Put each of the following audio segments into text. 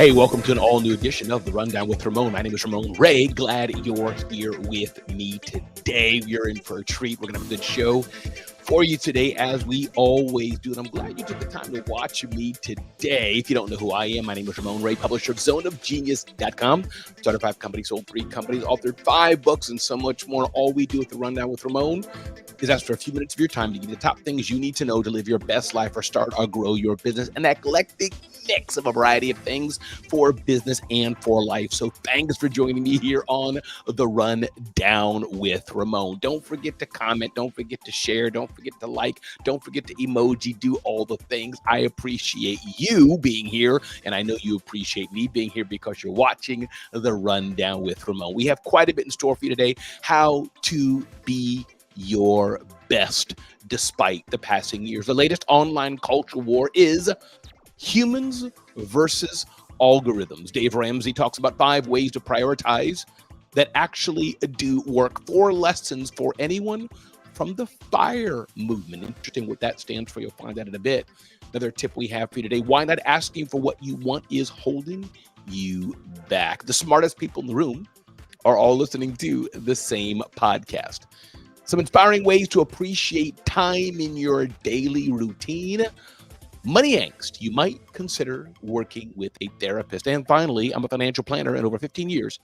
Hey, welcome to an all-new edition of The Rundown with Ramon. My name is Ramon Ray. Glad you're here with me today. We're in for a treat. We're going to have a good show for you today, as we always do. And I'm glad you took the time to watch me today. If you don't know who I am, my name is Ramon Ray, publisher of zoneofgenius.com. Started 5 companies, sold 3 companies, authored 5 books, and so much more. All we do with The Rundown with Ramon is ask for a few minutes of your time to give you the top things you need to know to live your best life or start or grow your business, an eclectic mix of a variety of things for business and for life. So thanks for joining me here on The Rundown with Ramon. Don't forget to comment. Don't forget to share. Don't forget to like. Don't forget to emoji. Do all the things. I appreciate you being here, and I know you appreciate me being here because you're watching The Rundown with Ramon. We have quite a bit in store for you today. How to be your best despite the passing years. The latest online culture war is humans versus algorithms. Dave Ramsey talks about 5 ways to prioritize that actually do work. 4 lessons for anyone from the FIRE movement. Interesting what that stands for. You'll find that in a bit. Another tip we have for you today: why not asking for what you want is holding you back. The smartest people in the room are all listening to the same podcast. Some inspiring ways to appreciate time in your daily routine. Money angst. You might consider working with a therapist. And finally, I'm a financial planner, and over 15 years,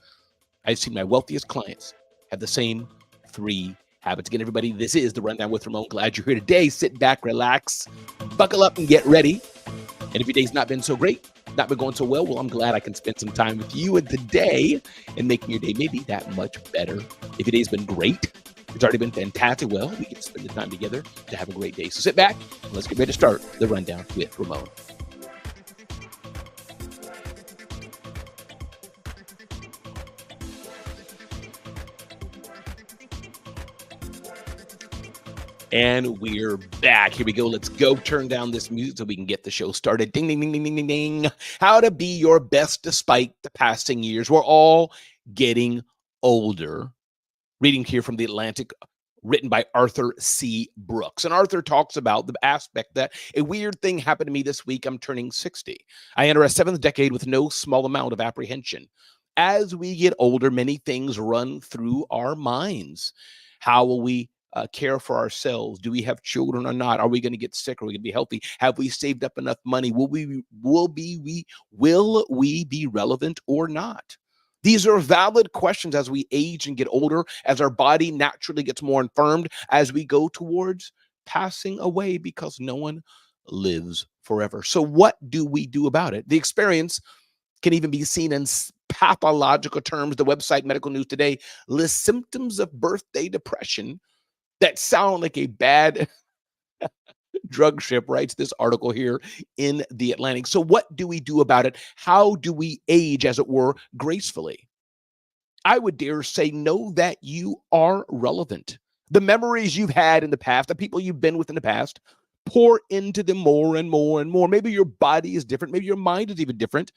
I've seen my wealthiest clients have the same 3 habits. Again, everybody, this is The Rundown with Ramon. Glad you're here today. Sit back, relax, buckle up, and get ready. And if your day's not been so great, not been going so well, I'm glad I can spend some time with you and today and making your day maybe that much better. If your day's been great, it's already been fantastic, well, we can spend the time together to have a great day. So sit back and let's get ready to start The Rundown with Ramon. And we're back. Here we go. Let's go turn down this music so we can get the show started. Ding, ding, ding, ding, ding, ding, ding. How to be your best despite the passing years. We're all getting older. Reading here from The Atlantic, written by Arthur C. Brooks. And Arthur talks about the aspect that a weird thing happened to me this week. I'm turning 60. I enter a 7th decade with no small amount of apprehension. As we get older, many things run through our minds. How will we care for ourselves? Do we have children or not? Are we going to get sick? Are we going to be healthy? Have we saved up enough money? Will we be relevant or not? These are valid questions as we age and get older, as our body naturally gets more infirmed, as we go towards passing away, because no one lives forever. So what do we do about it? The experience can even be seen in pathological terms. The website Medical News Today lists symptoms of birthday depression that sound like a bad drug ship. Writes this article here in The Atlantic. So what do we do about it? How do we age, as it were, gracefully? I would dare say, know that you are relevant. The memories you've had in the past, the people you've been with in the past, pour into them more and more and more. Maybe your body is different. Maybe your mind is even different,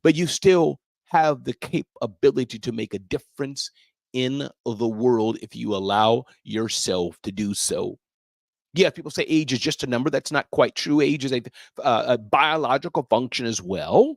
but you still have the capability to make a difference in the world if you allow yourself to do so. Yeah, people say age is just a number. That's not quite true. Age is a biological function as well.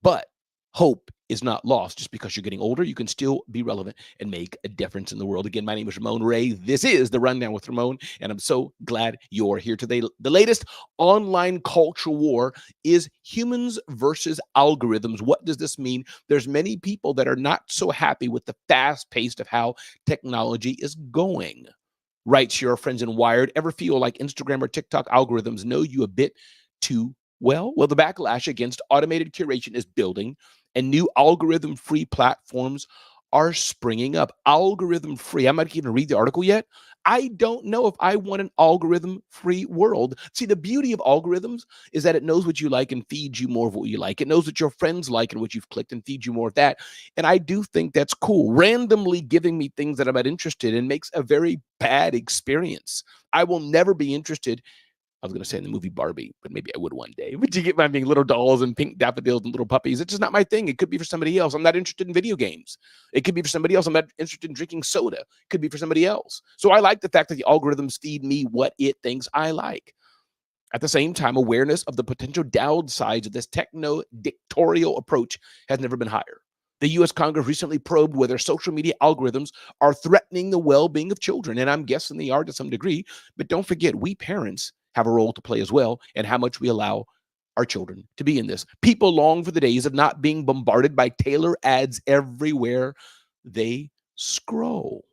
But hope is not lost. Just because you're getting older, you can still be relevant and make a difference in the world. Again, my name is Ramon Ray. This is The Rundown with Ramon, and I'm so glad you're here today. The latest online culture war is humans versus algorithms. What does this mean? There's many people that are not so happy with the fast pace of how technology is going. Writes your friends in Wired. Ever feel like Instagram or TikTok algorithms know you a bit too well? Well, the backlash against automated curation is building, and new algorithm-free platforms are springing up. Algorithm-free. I'm not even read the article yet. I don't know if I want an algorithm-free world. See, the beauty of algorithms is that it knows what you like and feeds you more of what you like. It knows what your friends like and what you've clicked and feeds you more of that. And I do think that's cool. Randomly giving me things that I'm not interested in makes a very bad experience. I will never be interested. I was going to say in the movie Barbie, but maybe I would one day. But you get my being little dolls and pink daffodils and little puppies. It's just not my thing. It could be for somebody else. I'm not interested in video games. It could be for somebody else. I'm not interested in drinking soda. It could be for somebody else. So I like the fact that the algorithms feed me what it thinks I like. At the same time, awareness of the potential downsides of this techno-dictatorial approach has never been higher. The US Congress recently probed whether social media algorithms are threatening the well being of children. And I'm guessing they are to some degree. But don't forget, we parents have a role to play as well, and how much we allow our children to be in this. People long for the days of not being bombarded by Taylor ads everywhere they scroll.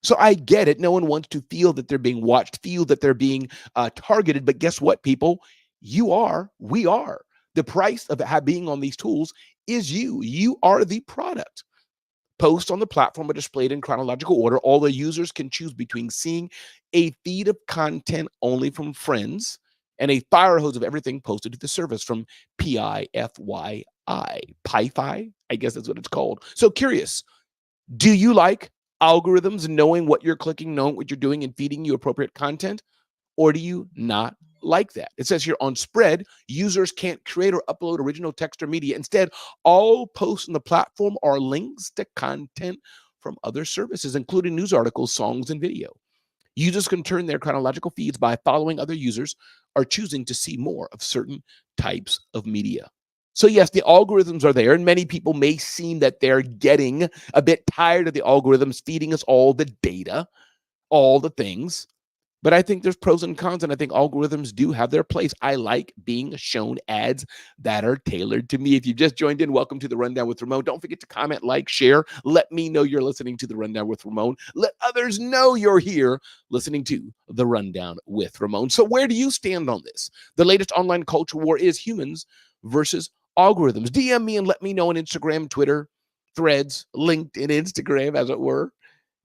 So I get it. No one wants to feel that they're being watched, feel that they're being targeted. But guess what, people? We are. The price of being on these tools is you. You are the product. Posts on the platform are displayed in chronological order. All the users can choose between seeing a feed of content only from friends and a fire hose of everything posted to the service from PIFYI. PIFI, I guess that's what it's called. So curious, do you like algorithms knowing what you're clicking, knowing what you're doing, and feeding you appropriate content? Or do you not like that? It says here on Spread, users can't create or upload original text or media. Instead, all posts on the platform are links to content from other services, including news articles, songs, and video. Users can turn their chronological feeds by following other users or choosing to see more of certain types of media. So yes, the algorithms are there, and many people may seem that they're getting a bit tired of the algorithms feeding us all the data, all the things. But I think there's pros and cons, and I think algorithms do have their place. I like being shown ads that are tailored to me. If you've just joined in, welcome to The Rundown with Ramon. Don't forget to comment, like, share. Let me know you're listening to The Rundown with Ramon. Let others know you're here listening to The Rundown with Ramon. So where do you stand on this? The latest online culture war is humans versus algorithms. DM me and let me know on Instagram, Twitter, Threads, LinkedIn, Instagram, as it were.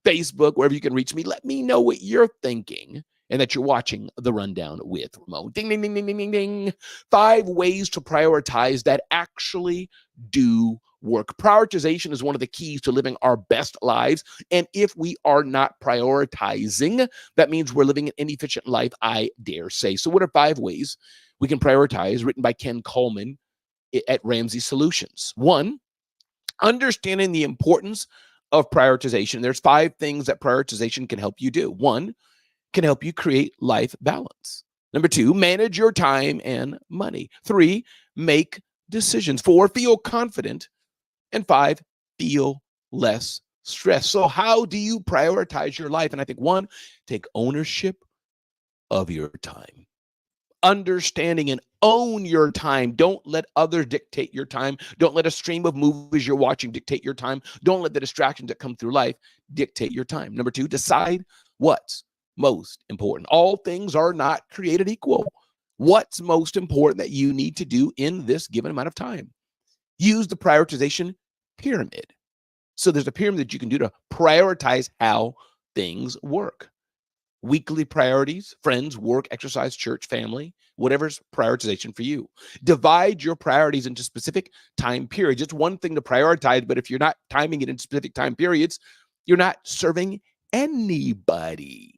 Facebook, wherever you can reach me. Let me know what you're thinking and that you're watching The Rundown with Ramon. Ding, ding, ding, ding, ding, ding, ding. 5 ways to prioritize that actually do work. Prioritization is one of the keys to living our best lives. And if we are not prioritizing, that means we're living an inefficient life, I dare say. So what are 5 ways we can prioritize, written by Ken Coleman at Ramsey Solutions? 1, understanding the importance of prioritization. There's 5 things that prioritization can help you do. 1, can help you create life balance. Number 2, manage your time and money. 3, make decisions. 4, feel confident. And 5, feel less stress. So how do you prioritize your life? And I think 1, take ownership of your time. Understanding and own your time. Don't let others dictate your time. Don't let a stream of movies you're watching dictate your time. Don't let the distractions that come through life dictate your time. Number 2, decide what's most important. All things are not created equal. What's most important that you need to do in this given amount of time? Use the prioritization pyramid. So there's a pyramid that you can do to prioritize how things work. Weekly priorities, friends, work, exercise, church, family, whatever's prioritization for you. Divide your priorities into specific time periods. It's one thing to prioritize, but if you're not timing it in specific time periods, you're not serving anybody.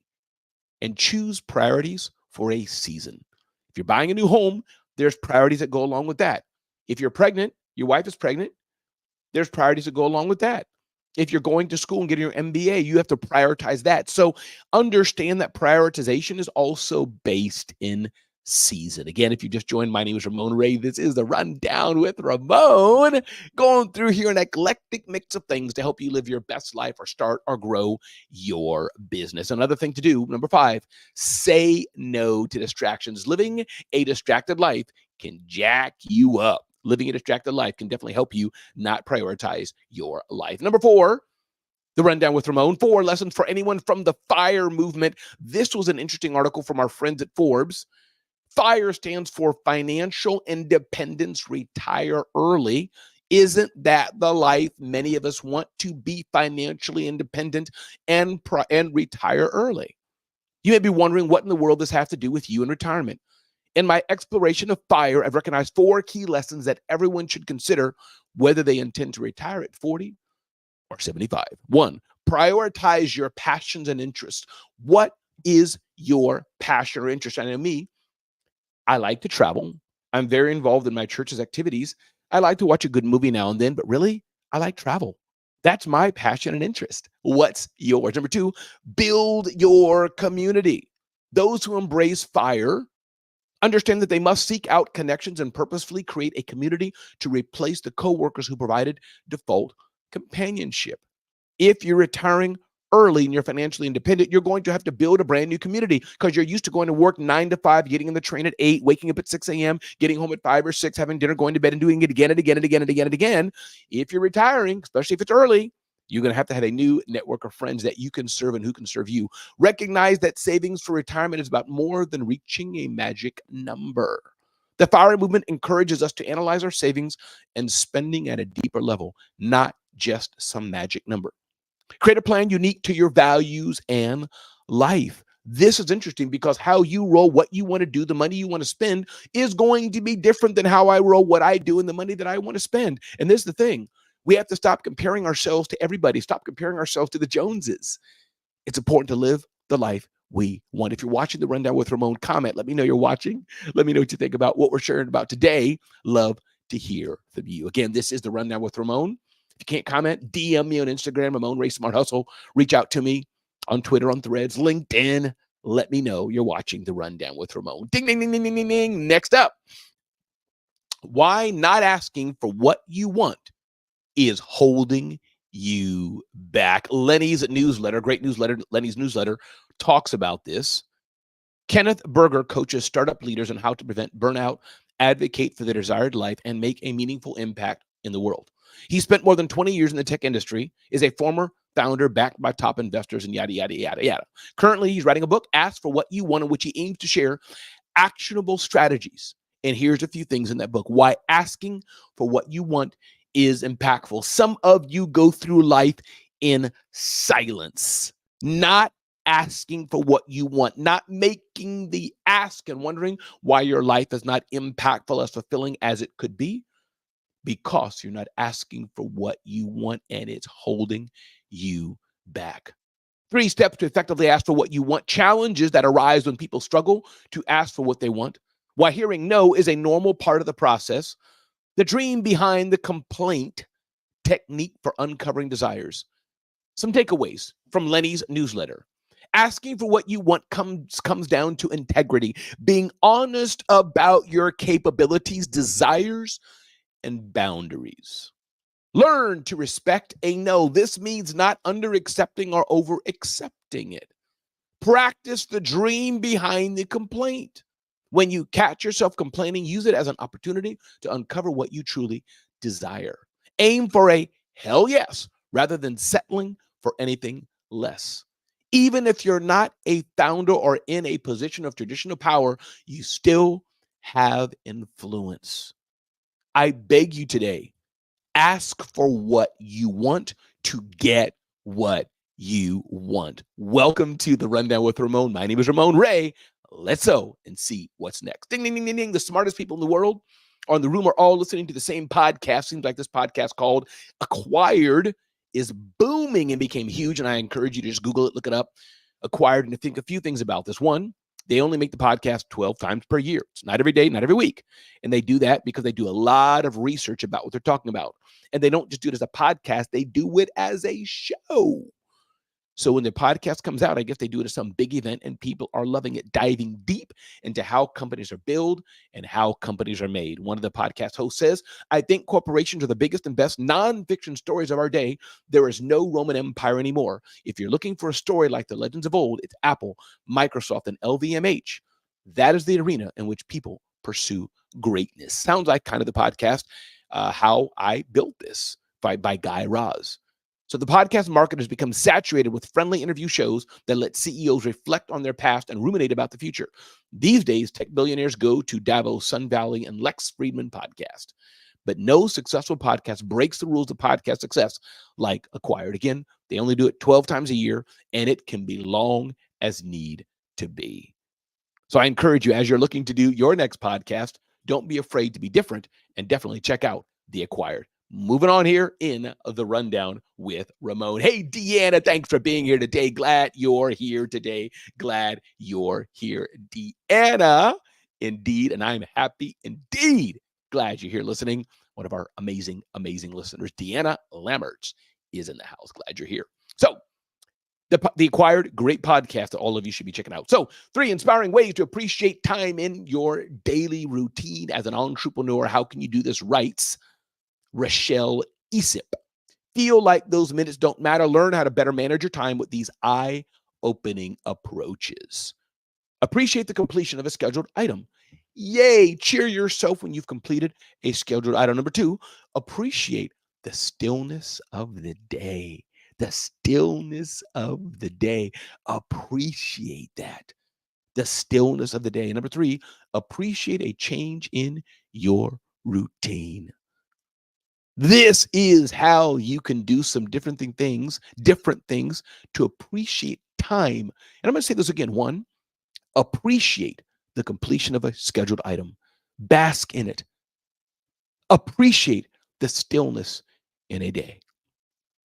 And choose priorities for a season. If you're buying a new home, there's priorities that go along with that. If you're pregnant, your wife is pregnant, there's priorities that go along with that. If you're going to school and getting your MBA, you have to prioritize that. So understand that prioritization is also based in season. Again, if you just joined, my name is Ramon Ray. This is The Rundown with Ramon, going through here an eclectic mix of things to help you live your best life or start or grow your business. Another thing to do, number 5, say no to distractions. Living a distracted life can jack you up. Living a distracted life can definitely help you not prioritize your life. Number 4, The Rundown with Ramon, 4 lessons for anyone from the FIRE movement. This was an interesting article from our friends at Forbes. FIRE stands for Financial Independence, Retire Early. Isn't that the life many of us want, to be financially independent and retire early? You may be wondering what in the world this has to do with you in retirement. In my exploration of FIRE, I've recognized 4 key lessons that everyone should consider whether they intend to retire at 40 or 75. 1, prioritize your passions and interests. What is your passion or interest? I know me, I like to travel. I'm very involved in my church's activities. I like to watch a good movie now and then, but really, I like travel. That's my passion and interest. What's yours? Number 2, build your community. Those who embrace FIRE Understand that they must seek out connections and purposefully create a community to replace the coworkers who provided default companionship. If you're retiring early and you're financially independent, you're going to have to build a brand new community because you're used to going to work 9 to 5, getting in the train at 8, waking up at 6 a.m., getting home at 5 or 6, having dinner, going to bed, and doing it again and again and again and again and again. If you're retiring, especially if it's early, you're going to have a new network of friends that you can serve and who can serve you. Recognize that savings for retirement is about more than reaching a magic number. The FIRE movement encourages us to analyze our savings and spending at a deeper level, not just some magic number. Create a plan unique to your values and life. This is interesting because how you roll, what you want to do, the money you want to spend is going to be different than how I roll, what I do, and the money that I want to spend. And this is the thing. We have to stop comparing ourselves to everybody. Stop comparing ourselves to the Joneses. It's important to live the life we want. If you're watching the Rundown with Ramon, comment. Let me know you're watching. Let me know what you think about what we're sharing about today. Love to hear from you. Again, this is the Rundown with Ramon. If you can't comment, DM me on Instagram, Ramon Ray Smart Hustle. Reach out to me on Twitter, on Threads, LinkedIn. Let me know you're watching the Rundown with Ramon. Ding, ding, ding, ding, ding, ding, ding. Next up, why not asking for what you want is holding you back. Lenny's newsletter, great newsletter, Lenny's newsletter, talks about this. Kenneth Berger coaches startup leaders on how to prevent burnout, advocate for their desired life, and make a meaningful impact in the world. He spent more than 20 years in the tech industry, is a former founder backed by top investors, and yada, yada, yada, yada. Currently, he's writing a book, Ask for What You Want, in which he aims to share actionable strategies. And here's a few things in that book. Why asking for what you want is impactful. Some of you go through life in silence, not asking for what you want, not making the ask and wondering why your life is not impactful, as fulfilling as it could be, because you're not asking for what you want and it's holding you back. 3 steps to effectively ask for what you want. Challenges that arise when people struggle to ask for what they want. While hearing no is a normal part of the process, the dream behind the complaint technique for uncovering desires. Some takeaways from Lenny's newsletter. Asking for what you want comes down to integrity, being honest about your capabilities, desires, and boundaries. Learn to respect a no. This means not under-accepting or over-accepting it. Practice the dream behind the complaint. When you catch yourself complaining, use it as an opportunity to uncover what you truly desire. Aim for a hell yes rather than settling for anything less. Even if you're not a founder or in a position of traditional power, you still have influence. I beg you today, ask for what you want to get what you want. Welcome to the Rundown with Ramon. My name is Ramon Ray. Let's go and see what's next. Ding, ding, ding, ding, ding. The smartest people in the world are in the room, are all listening to the same podcast. Seems like this podcast called Acquired is booming and became huge. And I encourage you to just Google it, look it up. Acquired, and to think a few things about this. One, they only make the podcast 12 times per year. It's not every day, not every week. And they do that because they do a lot of research about what they're talking about. And they don't just do it as a podcast, they do it as a show. So when the podcast comes out, I guess they do it as some big event and people are loving it, diving deep into how companies are built and how companies are made. One of the podcast hosts says, I think corporations are the biggest and best nonfiction stories of our day. There is no Roman Empire anymore. If you're looking for a story like the legends of old, it's Apple, Microsoft, and LVMH. That is the arena in which people pursue greatness. Sounds like kind of the podcast, How I Built This by Guy Raz. So the podcast market has become saturated with friendly interview shows that let CEOs reflect on their past and ruminate about the future. These days, tech billionaires go to Davos, Sun Valley, and Lex Fridman podcast. But no successful podcast breaks the rules of podcast success like Acquired. Again, they only do it 12 times a year, and it can be long as need to be. So I encourage you, as you're looking to do your next podcast, don't be afraid to be different, and definitely check out The Acquired. Moving on here in the Rundown with Ramon. Hey, Deanna, thanks for being here today. Glad you're here today. Glad you're here, Deanna. Indeed, and I'm happy indeed. Glad you're here listening. One of our amazing, amazing listeners, Deanna Lammerts, is in the house. Glad you're here. So The Acquired, great podcast that all of you should be checking out. So 3 inspiring ways to appreciate time in your daily routine as an entrepreneur. How can you do this? Writes Rochelle Esip. Feel like those minutes don't matter. Learn how to better manage your time with these eye-opening approaches. Appreciate the completion of a scheduled item. Yay, cheer yourself when you've completed a scheduled item. Number 2, appreciate the stillness of the day. The stillness of the day. Appreciate that. The stillness of the day. Number 3, appreciate a change in your routine. This is how you can do some different things to appreciate time. And I'm going to say this again. 1, appreciate the completion of a scheduled item. Bask in it. Appreciate the stillness in a day.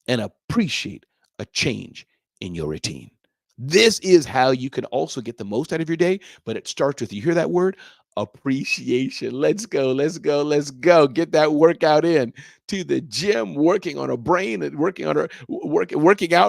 And appreciate a change in your routine. This is how you can also get the most out of your day, but it starts with, you hear that word? Appreciation. Let's go, let's go, let's go. Get that workout in to the gym, working on a brain and working out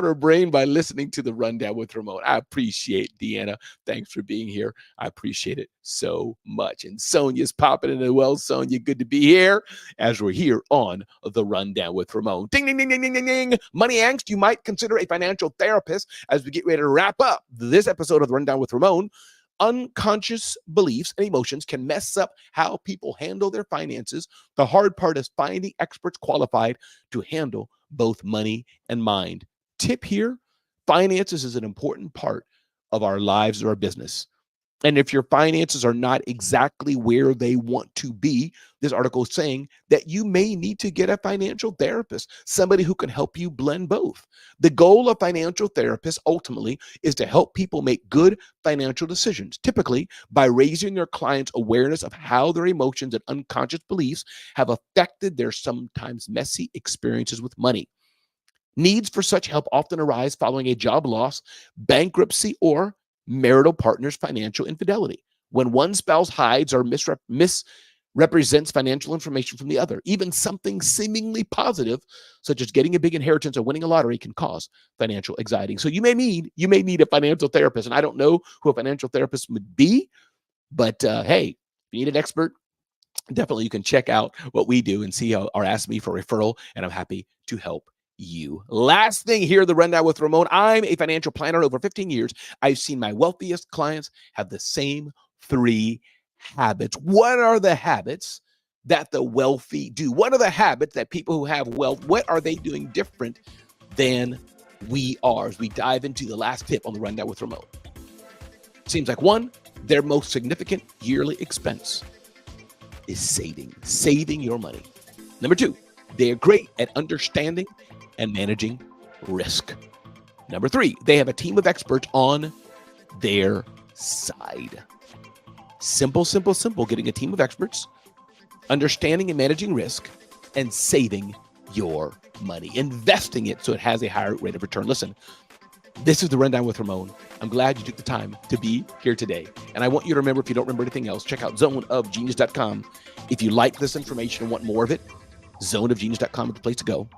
her brain by listening to the Rundown with Ramon. I appreciate Deanna. Thanks for being here. I appreciate it so much. And Sonia's popping in as well. Sonia, good to be here as we're here on the Rundown with Ramon. Ding, ding, ding, ding, ding, ding, ding. Money angst, you might consider a financial therapist as we get ready to wrap up this episode of the Rundown with Ramon. Unconscious beliefs and emotions can mess up how people handle their finances. The hard part is finding experts qualified to handle both money and mind. Tip here, finances is an important part of our lives or our business. And if your finances are not exactly where they want to be, this article is saying that you may need to get a financial therapist, somebody who can help you blend both. The goal of financial therapists ultimately is to help people make good financial decisions, typically by raising their clients' awareness of how their emotions and unconscious beliefs have affected their sometimes messy experiences with money. Needs for such help often arise following a job loss, bankruptcy, or marital partner's financial infidelity, when one spouse hides or misrepresents financial information from the other. Even something seemingly positive, such as getting a big inheritance or winning a lottery, can cause financial anxiety. So you may need a financial therapist. And I don't know who a financial therapist would be, but hey, if you need an expert, definitely you can check out what we do and see or ask me for a referral, and I'm happy to help you. Last thing here, the Rundown with Ramon. I'm a financial planner. Over 15 years, I've seen my wealthiest clients have the same 3 habits. What are the habits that the wealthy do? What are the habits that people who have wealth, what are they doing different than we are? As we dive into the last tip on the Rundown with Ramon. Seems like 1, their most significant yearly expense is saving your money. Number 2, they are great at understanding and managing risk. Number 3, they have a team of experts on their side. Simple, getting a team of experts, understanding and managing risk, and saving your money, investing it so it has a higher rate of return. Listen, this is the Rundown with Ramon. I'm glad you took the time to be here today. And I want you to remember, if you don't remember anything else, check out zoneofgenius.com. If you like this information and want more of it, zoneofgenius.com is the place to go.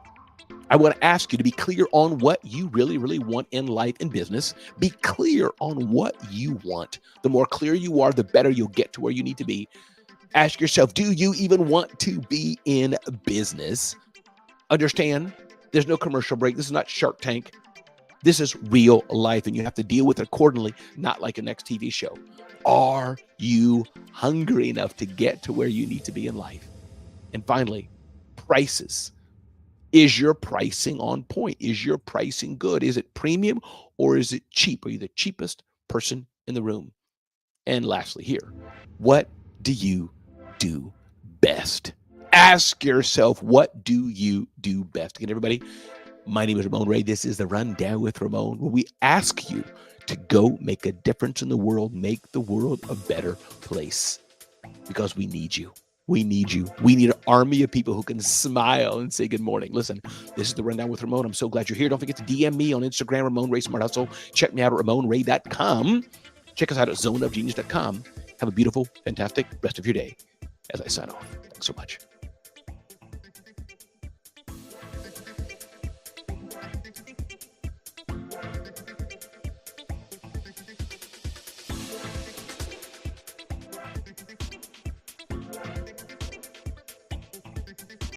I want to ask you to be clear on what you really, really want in life and business. Be clear on what you want. The more clear you are, the better you'll get to where you need to be. Ask yourself, do you even want to be in business? Understand, there's no commercial break. This is not Shark Tank. This is real life, and you have to deal with it accordingly, not like a next TV show. Are you hungry enough to get to where you need to be in life? And finally, prices. Is your pricing on point? Is your pricing good? Is it premium or is it cheap? Are you the cheapest person in the room? And lastly here, what do you do best? Ask yourself, what do you do best? Again, everybody, my name is Ramon Ray. This is the Rundown with Ramon, where we ask you to go make a difference in the world, make the world a better place, because we need you. We need you. We need an army of people who can smile and say good morning. Listen, this is the Rundown with Ramon. I'm so glad you're here. Don't forget to DM me on Instagram, Ramon Ray Smart Hustle. Check me out at RamonRay.com. Check us out at zoneofgenius.com. Have a beautiful, fantastic rest of your day as I sign off. Thanks so much.